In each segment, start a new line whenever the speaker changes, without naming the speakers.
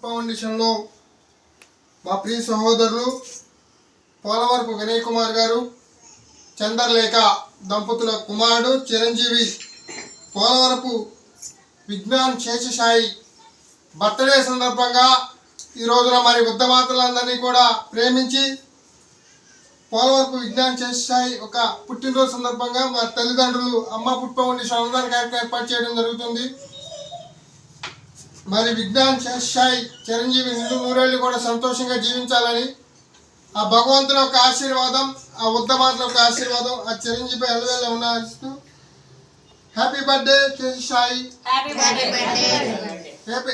ఫౌండేషన్లో మా ప్రియ సహోదరులు పోలవరపు వినయ్ కుమార్ గారు, చంద్రలేఖ దంపతుల కుమారుడు చిరంజీవి పోలవరపు విజ్ఞాన్ శేషసాయి బర్త్డే సందర్భంగా ఈ రోజున మరి ఉద్దమాతలందరినీ కూడా ప్రేమించి పోలవరపు విజ్ఞాన్ శేషసాయి ఒక పుట్టినరోజు సందర్భంగా మా తల్లిదండ్రులు అమ్మ పుట్ ఫౌండేషన్ అన్నదాన కార్యక్రమం ఏర్పాటు చేయడం జరుగుతుంది. మరి విజ్ఞాన్ శేషసాయి చిరంజీవి నిండు నూరేళ్ళు కూడా సంతోషంగా జీవించాలని ఆ భగవంతుని యొక్క ఆశీర్వాదం, ఆ ఉద్దమాతల యొక్క ఆశీర్వాదం ఆ చిరంజీవి ఎల్లవేళ ఉన్నాస్తూ happy birthday Seshasai,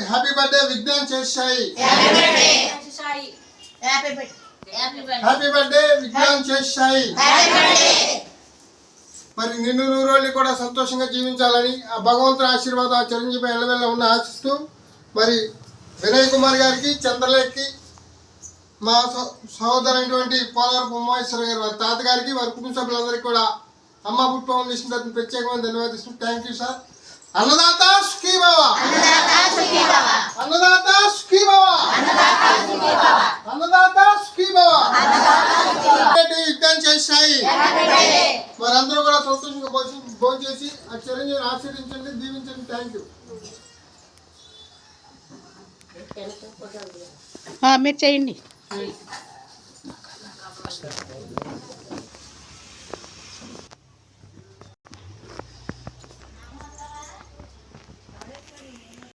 happy birthday Vignan Seshasai, happy birthday Vignan Seshasai. మరి నిన్ను నూరోళ్ళు కూడా సంతోషంగా జీవించాలని ఆ భగవంతుని ఆశీర్వాదం ఆ చిరంజీవి ఎల్లవేళ ఉన్న ఆశిస్తూ మరి వినయ్ కుమార్ గారికి, చంద్రలేఖకి, మా సహోదరైనటువంటి పోలవరపు ఉమామేశ్వర గారి వారి తాతగారికి, వారి కుటుంబ సభ్యులందరికీ కూడా అమ్మ పుట్ ఫౌండేషన్ తరఫున ప్రత్యేకమైన ధన్యవాదాలు. Thank you sir. అన్నదాత సుఖీ భవ, అన్నదాత సుఖీ భవ, అన్నదాత సుఖీ భవ. విజ్ఞాన్ శేషసాయి వారందరూ కూడా సంతోషంగా భోజనం చేసి ఆ చిరంజీవిని ఆశీర్వించండి, దీవించండి. Thank you.
మీరు చేయండి.